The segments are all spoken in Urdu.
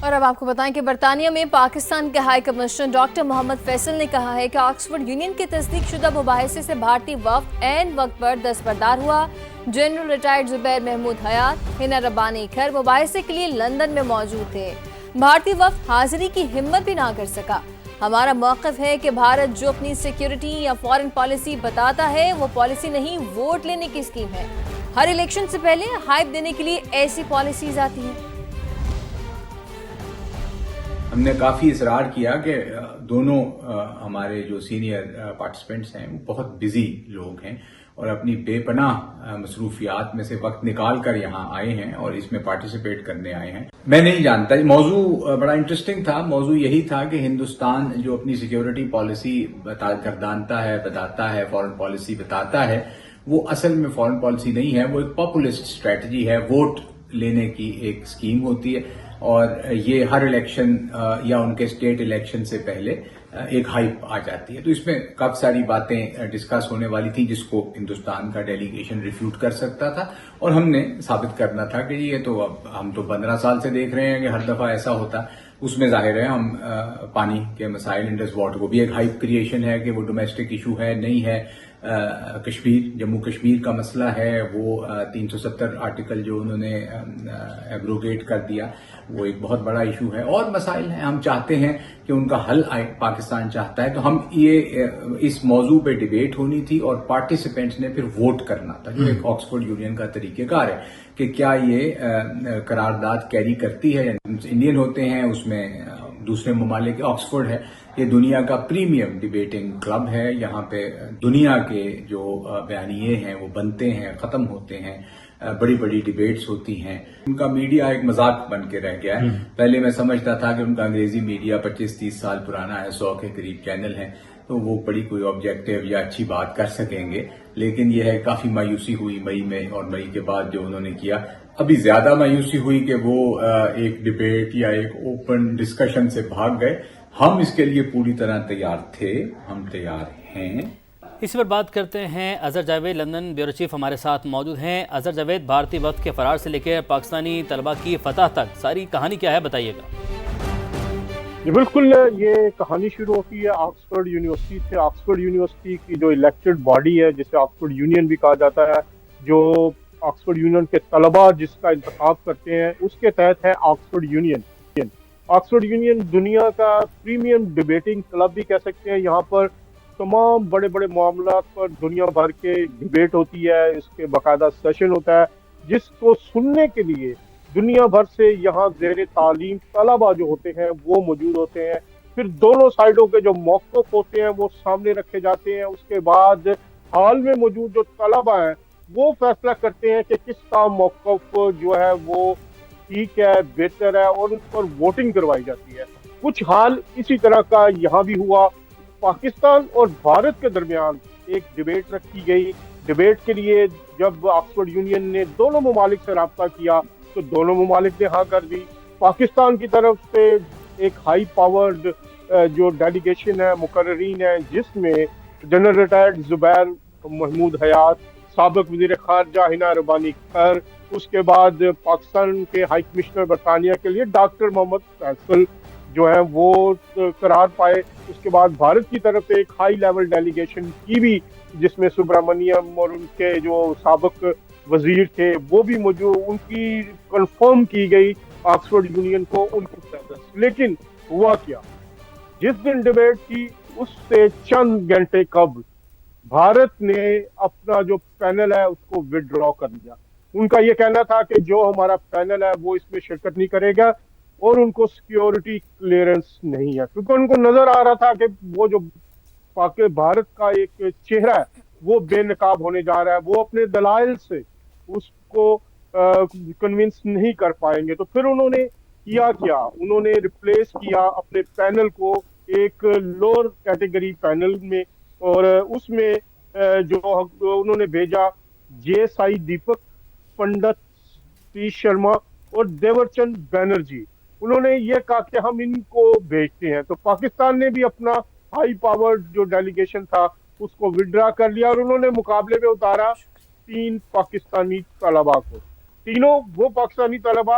اور اب آپ کو بتائیں کہ برطانیہ میں پاکستان کے ہائی کمشنر ڈاکٹر محمد فیصل نے کہا ہے کہ آکسفورڈ یونین کے تصدیق شدہ مباحثے سے بھارتی وفد عین وقت پر دستبردار ہوا۔ جنرل ریٹائرڈ زبیر محمود حیات، ہنا ربانی کھر مباحثے کے لیے لندن میں موجود تھے۔ بھارتی وفد حاضری کی ہمت بھی نہ کر سکا۔ ہمارا موقف ہے کہ بھارت جو اپنی سیکیورٹی یا فارن پالیسی بتاتا ہے وہ پالیسی نہیں، ووٹ لینے کی اسکیم ہے۔ ہر الیکشن سے پہلے ہائپ دینے کے لیے ایسی پالیسیز آتی ہیں۔ ہم نے کافی اصرار کیا کہ دونوں ہمارے جو سینئر پارٹیسپینٹس ہیں وہ بہت بزی لوگ ہیں اور اپنی بے پناہ مصروفیات میں سے وقت نکال کر یہاں آئے ہیں اور اس میں پارٹیسپیٹ کرنے آئے ہیں۔ میں نہیں جانتا، موضوع بڑا انٹرسٹنگ تھا۔ موضوع یہی تھا کہ ہندوستان جو اپنی سیکیورٹی پالیسی گردانتا ہے، بتاتا ہے، فارن پالیسی بتاتا ہے، وہ اصل میں فارن پالیسی نہیں ہے، وہ ایک پاپولسٹ اسٹریٹجی ہے، ووٹ لینے کی ایک اسکیم ہوتی ہے اور یہ ہر الیکشن یا ان کے اسٹیٹ الیکشن سے پہلے ایک ہائپ آ جاتی ہے۔ تو اس میں کافی ساری باتیں ڈسکس ہونے والی تھیں جس کو ہندوستان کا ڈیلیگیشن ریفیوٹ کر سکتا تھا اور ہم نے ثابت کرنا تھا کہ یہ تو اب ہم تو 15 سال سے دیکھ رہے ہیں کہ ہر دفعہ ایسا ہوتا۔ اس میں ظاہر ہے ہم پانی کے مسائل انڈس واٹر کو بھی ایک ہائپ کریشن ہے کہ وہ ڈومیسٹک ایشو ہے نہیں ہے۔ کشمیر، جموں کشمیر کا مسئلہ ہے، وہ 370 آرٹیکل جو انہوں نے ایبروگیٹ کر دیا وہ ایک بہت بڑا ایشو ہے، اور مسائل ہیں۔ ہم چاہتے ہیں کہ ان کا حل آئے، پاکستان چاہتا ہے، تو ہم یہ اس موضوع پہ ڈیبیٹ ہونی تھی اور پارٹیسپینٹس نے پھر ووٹ کرنا تھا، جو ایک آکسفورڈ یونین کا طریقہ کار ہے کہ کیا یہ قرارداد کیری کرتی ہے۔ انڈین ہوتے ہیں، اس میں دوسرے ممالک، آکسفورڈ ہے، یہ دنیا کا پریمیم ڈیبیٹنگ کلب ہے۔ یہاں پہ دنیا کے جو بیانیے ہیں وہ بنتے ہیں، ختم ہوتے ہیں، بڑی بڑی ڈیبیٹس ہوتی ہیں۔ ان کا میڈیا ایک مذاق بن کے رہ گیا ہے۔ پہلے میں سمجھتا تھا کہ ان کا انگریزی میڈیا 25-30 سال پرانا ہے، 100 کے قریب چینل ہیں، تو وہ بڑی کوئی آبجیکٹو یا اچھی بات کر سکیں گے، لیکن یہ ہے کافی مایوسی ہوئی مئی میں، اور مئی کے بعد جو انہوں نے کیا، ابھی زیادہ مایوسی ہوئی کہ وہ ایک ڈیبیٹ یا ایک اوپن ڈسکشن سے بھاگ گئے۔ ہم اس کے لیے پوری طرح تیار تھے، ہم تیار ہیں۔ اسی پر بات کرتے ہیں Azhar Javed, London bureau chief ہمارے ساتھ موجود ہیں۔ اظہر جاوید، بھارتی وفد کے فرار سے لے کے پاکستانی طلبہ کی فتح تک ساری کہانی کیا ہے، بتائیے گا۔ جی بالکل، یہ کہانی شروع ہوتی ہے آکسفورڈ یونیورسٹی سے۔ آکسفورڈ یونیورسٹی کی جو الیکٹڈ باڈی ہے، جسے آکسفورڈ یونین بھی کہا جاتا ہے، جو آکسفورڈ یونین کے طلباء جس کا انتخاب کرتے ہیں، اس کے تحت ہے آکسفورڈ یونین۔ آکسفورڈ یونین دنیا کا پریمیم ڈیبیٹنگ کلب بھی کہہ سکتے ہیں۔ یہاں پر تمام بڑے بڑے معاملات پر دنیا بھر کے ڈیبیٹ ہوتی ہے، اس کے باقاعدہ سیشن ہوتا ہے، جس کو سننے کے لیے دنیا بھر سے یہاں زیر تعلیم طلباء جو ہوتے ہیں وہ موجود ہوتے ہیں۔ پھر دونوں سائڈوں کے جو موقف ہوتے ہیں وہ سامنے رکھے جاتے ہیں۔ اس کے بعد ہال میں موجود جو طلباء ہیں وہ فیصلہ کرتے ہیں کہ کس کا موقف جو ہے وہ ٹھیک ہے، بہتر ہے، اور اس پر ووٹنگ کروائی جاتی ہے۔ کچھ حال اسی طرح کا یہاں بھی ہوا۔ پاکستان اور بھارت کے درمیان ایک ڈیبیٹ رکھی گئی۔ ڈیبیٹ کے لیے جب آکسفورڈ یونین نے دونوں ممالک سے رابطہ کیا تو دونوں ممالک نے ہاں کر دی۔ پاکستان کی طرف سے ایک ہائی پاورڈ جو ڈیلیگیشن ہے، مقررین ہے، جس میں جنرل ریٹائرڈ زبیر محمود حیات، سابق وزیر خارجہ ہنا ربانی کھر، اس کے بعد پاکستان کے ہائی کمشنر برطانیہ کے لیے ڈاکٹر محمد فیصل جو ہیں وہ قرار پائے۔ اس کے بعد بھارت کی طرف سے ایک ہائی لیول ڈیلیگیشن کی بھی، جس میں سبرامنیم اور ان کے جو سابق وزیر تھے وہ بھی موجود، ان کی کنفرم کی گئی آکسفورڈ یونین کو ان کی پریزنس۔ لیکن ہوا کیا، جس دن ڈیبیٹ کی اس سے چند گھنٹے قبل بھارت نے اپنا جو پینل ہے اس کو وڈرا کر لیا۔ ان کا یہ کہنا تھا کہ جو ہمارا پینل ہے وہ اس میں شرکت نہیں کرے گا، اور ان کو سیکیورٹی کلیئرنس نہیں ہے، کیونکہ ان کو نظر آ رہا تھا کہ وہ جو بھارت کا ایک چہرہ ہے وہ بے نقاب ہونے جا رہا ہے، وہ اپنے دلائل سے اس کو کنونس نہیں کر پائیں گے۔ تو پھر انہوں نے کیا، انہوں نے ریپلیس کیا اپنے پینل کو ایک لوور کیٹیگری پینل میں، اور اس میں جو انہوں نے بھیجا جے سائی دیپک، پنڈت سی شرما اور دیور چند بینرجی۔ انہوں نے یہ کہا کہ ہم ان کو بھیجتے ہیں۔ تو پاکستان نے بھی اپنا ہائی پاورڈ جو ڈیلیگیشن تھا اس کو وڈرا کر لیا، اور انہوں نے مقابلے میں اتارا 3 پاکستانی طلباء کو۔ تینوں وہ پاکستانی طلباء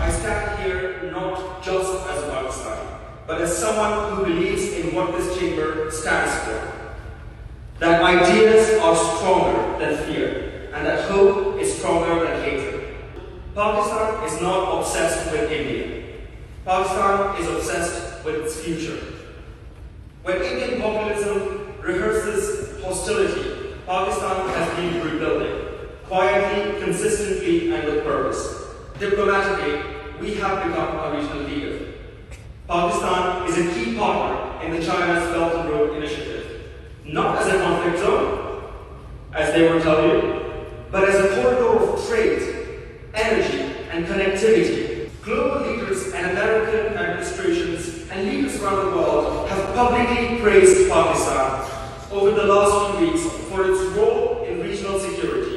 I stand here not just as a Pakistani, but as someone who believes in what this chamber stands for. That ideas are stronger than fear, and that hope is stronger than hatred. Pakistan is not obsessed with India. Pakistan is obsessed with its future. When Indian populism rehearses hostility, Pakistan has been rebuilding, quietly, consistently, and with purpose. Diplomatically, we have become a regional leader. Pakistan is a key partner in the China's Belt and Road Initiative, not as a conflict zone, as they will tell you, but as a corridor of trade, energy, and connectivity. Global leaders and American administrations and leaders around the world have publicly praised Pakistan over the last few weeks for its role in regional security.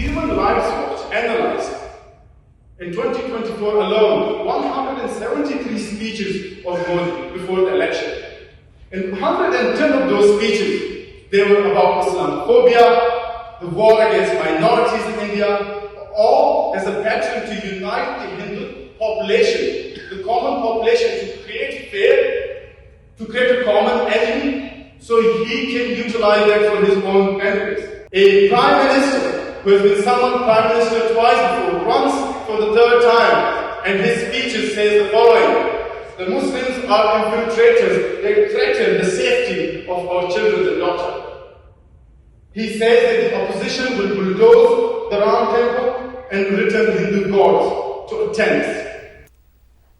Human Rights Watch analyzed in 2024 alone 173 speeches of Modi before the election. In 110 of those speeches, they were about Islamophobia, the war against minorities in India, all as a pattern to unite the Hindu population, the common population, to create fear, to create a common enemy, so he can utilize that for his own benefits. A prime minister who has been summoned prime minister twice before, once for the third time, and his speeches says the following: the Muslims are infiltrators, they threaten the safety of our children and daughters. He says that the opposition will bulldoze the Ram temple and return Hindu gods to a tent.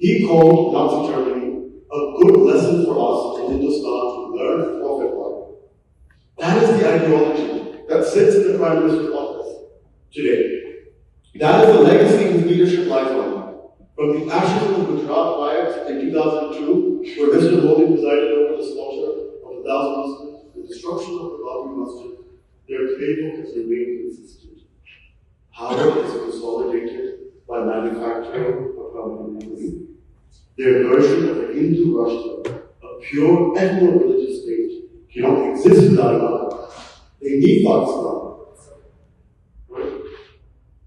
He called Nazi Germany a good lesson for us in Hindustan to learn from it. That is the ideology that sits in the Prime Minister's office today. That is the legacy his leadership lies on. From the ashes of the Gujarat riots in 2002, where Mr. Modi presided over the slaughter of 1,000 Muslims, the destruction of the Babri Masjid, their playbook has remained consistent. Power is consolidated by manufacturing a permanent enemy. Their version of a Hindu Rashtra, a pure ethno-religious state, cannot exist without Pakistan. They need Pakistan